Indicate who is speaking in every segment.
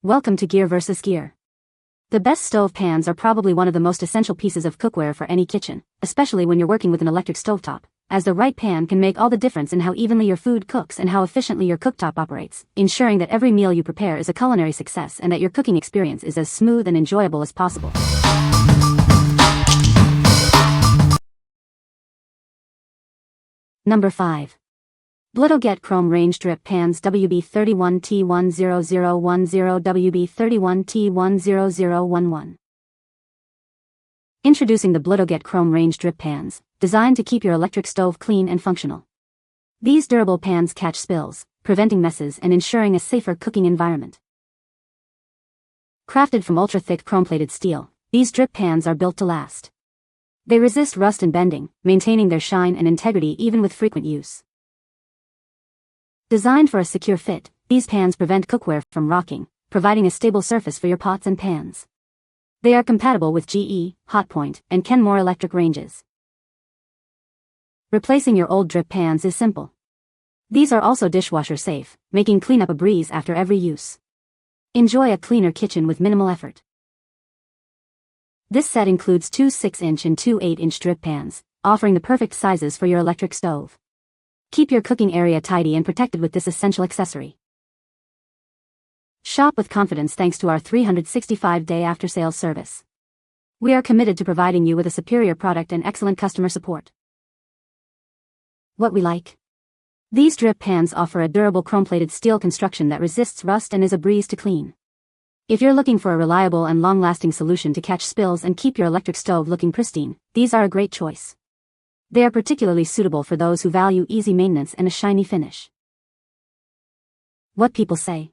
Speaker 1: Welcome to Gear vs. Gear. The best stove pans are probably one of the most essential pieces of cookware for any kitchen, especially when you're working with an electric stovetop, as the right pan can make all the difference in how evenly your food cooks and how efficiently your cooktop operates, ensuring that every meal you prepare is a culinary success and that your cooking experience is as smooth and enjoyable as possible. Number 5. Blutoget Chrome Range Drip Pans WB31T10010 WB31T10011. Introducing the Blutoget Chrome Range Drip Pans, designed to keep your electric stove clean and functional. These durable pans catch spills, preventing messes and ensuring a safer cooking environment. Crafted from ultra-thick chrome-plated steel, these drip pans are built to last. They resist rust and bending, maintaining their shine and integrity even with frequent use. Designed for a secure fit, these pans prevent cookware from rocking, providing a stable surface for your pots and pans. They are compatible with GE, Hotpoint, and Kenmore electric ranges. Replacing your old drip pans is simple. These are also dishwasher safe, making cleanup a breeze after every use. Enjoy a cleaner kitchen with minimal effort. This set includes two 6-inch and two 8-inch drip pans, offering the perfect sizes for your electric stove. Keep your cooking area tidy and protected with this essential accessory. Shop with confidence thanks to our 365-day after-sales service. We are committed to providing you with a superior product and excellent customer support. What we like. These drip pans offer a durable chrome-plated steel construction that resists rust and is a breeze to clean. If you're looking for a reliable and long-lasting solution to catch spills and keep your electric stove looking pristine, these are a great choice. They are particularly suitable for those who value easy maintenance and a shiny finish. What people say.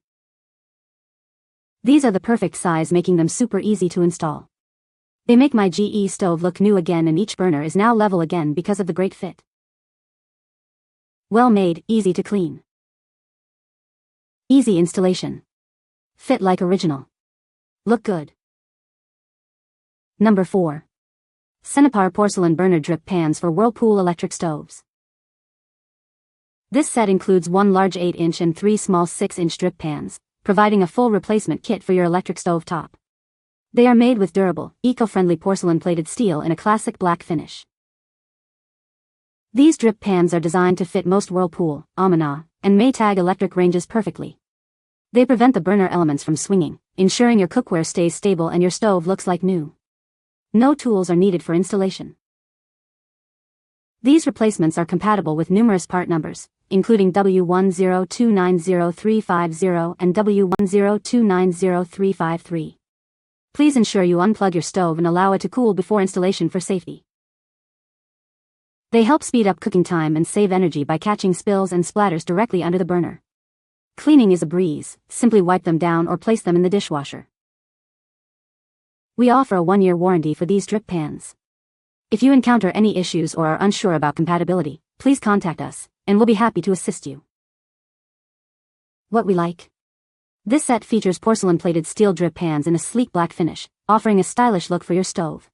Speaker 1: These are the perfect size, making them super easy to install. They make my GE stove look new again, and each burner is now level again because of the great fit. Well made, easy to clean. Easy installation. Fit like original. Look good. Number 4. Cenipar Porcelain Burner Drip Pans for Whirlpool Electric Stoves. This set includes one large 8-inch and three small 6-inch drip pans, providing a full replacement kit for your electric stove top. They are made with durable, eco-friendly porcelain-plated steel in a classic black finish. These drip pans are designed to fit most Whirlpool, and Maytag electric ranges perfectly. They prevent the burner elements from swinging, ensuring your cookware stays stable and your stove looks like new. No tools are needed for installation. These replacements are compatible with numerous part numbers, including W1029035 and W1029053. Please ensure you unplug your stove and allow it to cool before installation for safety. They help speed up cooking time and save energy by catching spills and splatters directly under the burner. Cleaning is a breeze, simply wipe them down or place them in the dishwasher. We offer a 1-year warranty for these drip pans. If you encounter any issues or are unsure about compatibility, please contact us, and we'll be happy to assist you. What we like. This set features porcelain-plated steel drip pans in a sleek black finish, offering a stylish look for your stove.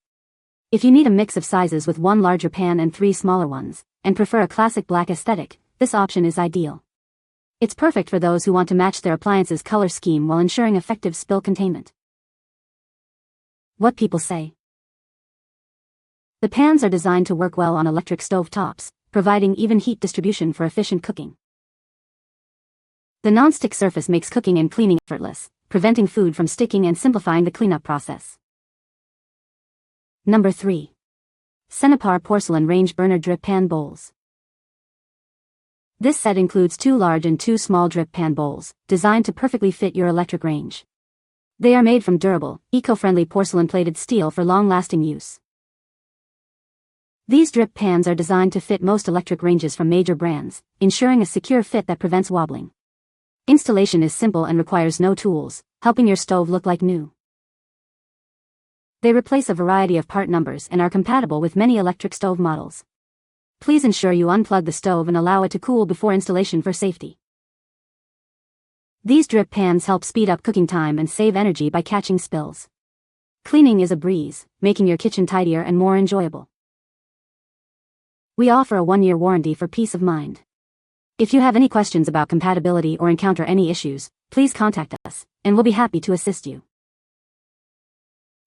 Speaker 1: If you need a mix of sizes with one larger pan and three smaller ones, and prefer a classic black aesthetic, this option is ideal. It's perfect for those who want to match their appliance's color scheme while ensuring effective spill containment. What people say. The pans are designed to work well on electric stove tops, providing even heat distribution for efficient cooking. The non-stick surface makes cooking and cleaning effortless, preventing food from sticking and simplifying the cleanup process. Number 3. Cenipar Porcelain Range Burner Drip Pan Bowls. This set includes two large and two small drip pan bowls, designed to perfectly fit your electric range. They are made from durable, eco-friendly porcelain-plated steel for long-lasting use. These drip pans are designed to fit most electric ranges from major brands, ensuring a secure fit that prevents wobbling. Installation is simple and requires no tools, helping your stove look like new. They replace a variety of part numbers and are compatible with many electric stove models. Please ensure you unplug the stove and allow it to cool before installation for safety. These drip pans help speed up cooking time and save energy by catching spills. Cleaning is a breeze, making your kitchen tidier and more enjoyable. We offer a 1-year warranty for peace of mind. If you have any questions about compatibility or encounter any issues, please contact us, and we'll be happy to assist you.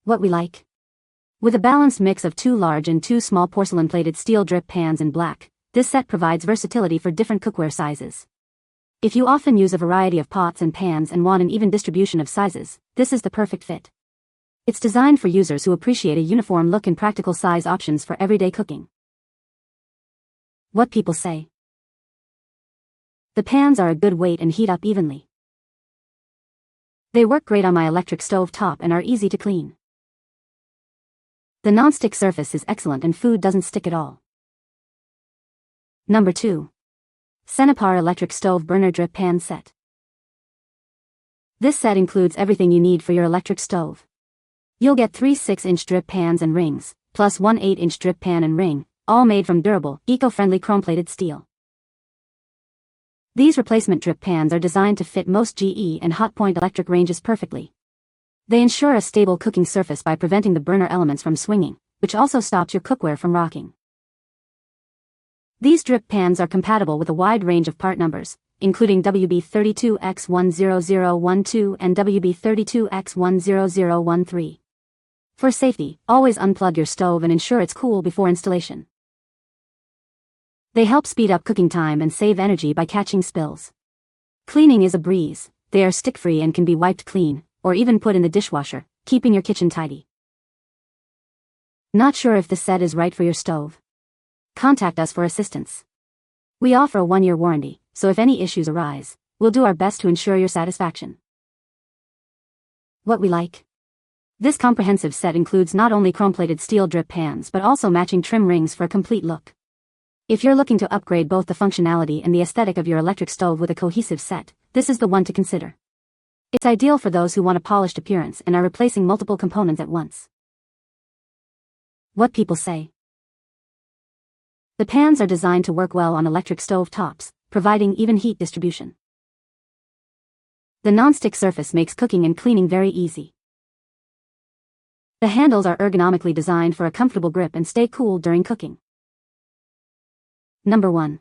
Speaker 1: What we like. With a balanced mix of 2 large and 2 small porcelain-plated steel drip pans in black, this set provides versatility for different cookware sizes. If you often use a variety of pots and pans and want an even distribution of sizes, this is the perfect fit. It's designed for users who appreciate a uniform look and practical size options for everyday cooking. What people say. The pans are a good weight and heat up evenly. They work great on my electric stove top and are easy to clean. The non-stick surface is excellent and food doesn't stick at all. Number 2. Cenipar Electric Stove Burner Drip Pan Set. This set includes everything you need for your electric stove. You'll get 3 6-inch drip pans and rings, plus 1 8-inch drip pan and ring, all made from durable, eco-friendly chrome-plated steel. These replacement drip pans are designed to fit most GE and Hotpoint electric ranges perfectly. They ensure a stable cooking surface by preventing the burner elements from swinging, which also stops your cookware from rocking. These drip pans are compatible with a wide range of part numbers, including WB32X10012 and WB32X10013. For safety, always unplug your stove and ensure it's cool before installation. They help speed up cooking time and save energy by catching spills. Cleaning is a breeze. They are stick-free and can be wiped clean, or even put in the dishwasher, keeping your kitchen tidy. Not sure if this set is right for your stove? Contact us for assistance. We offer a 1-year warranty, so if any issues arise, we'll do our best to ensure your satisfaction. What we like. This comprehensive set includes not only chrome-plated steel drip pans but also matching trim rings for a complete look. If you're looking to upgrade both the functionality and the aesthetic of your electric stove with a cohesive set, this is the one to consider. It's ideal for those who want a polished appearance and are replacing multiple components at once. What people say. The pans are designed to work well on electric stove tops, providing even heat distribution. The non-stick surface makes cooking and cleaning very easy. The handles are ergonomically designed for a comfortable grip and stay cool during cooking. Number 1.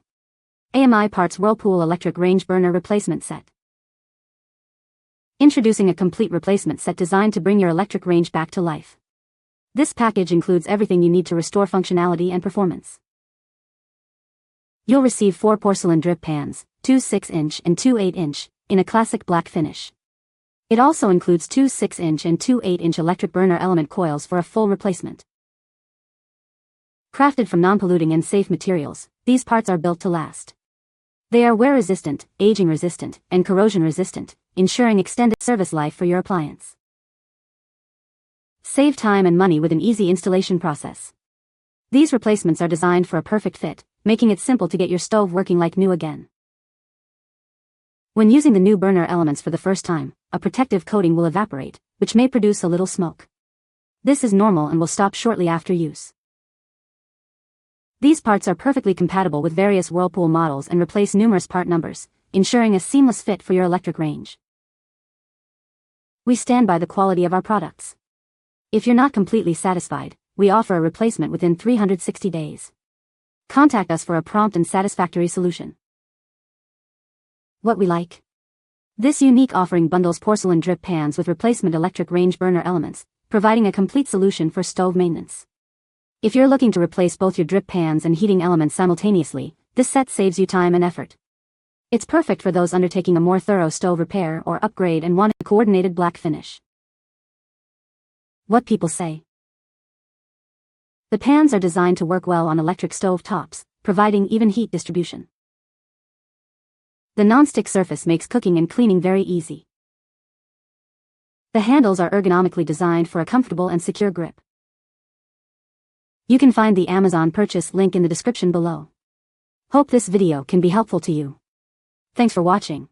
Speaker 1: AMI Parts Whirlpool Electric Range Burner Replacement Set. Introducing a complete replacement set designed to bring your electric range back to life. This package includes everything you need to restore functionality and performance. You'll receive 4 porcelain drip pans, 2 6-inch and 2 8-inch, in a classic black finish. It also includes 2 6-inch and 2 8-inch electric burner element coils for a full replacement. Crafted from non-polluting and safe materials, these parts are built to last. They are wear-resistant, aging-resistant, and corrosion-resistant, ensuring extended service life for your appliance. Save time and money with an easy installation process. These replacements are designed for a perfect fit, making it simple to get your stove working like new again. When using the new burner elements for the first time, a protective coating will evaporate, which may produce a little smoke. This is normal and will stop shortly after use. These parts are perfectly compatible with various Whirlpool models and replace numerous part numbers, ensuring a seamless fit for your electric range. We stand by the quality of our products. If you're not completely satisfied, we offer a replacement within 360 days. Contact us for a prompt and satisfactory solution. What we like. This unique offering bundles porcelain drip pans with replacement electric range burner elements, providing a complete solution for stove maintenance. If you're looking to replace both your drip pans and heating elements simultaneously, this set saves you time and effort. It's perfect for those undertaking a more thorough stove repair or upgrade and want a coordinated black finish. What people say. The pans are designed to work well on electric stove tops, providing even heat distribution. The non-stick surface makes cooking and cleaning very easy. The handles are ergonomically designed for a comfortable and secure grip. You can find the Amazon purchase link in the description below. Hope this video can be helpful to you. Thanks for watching.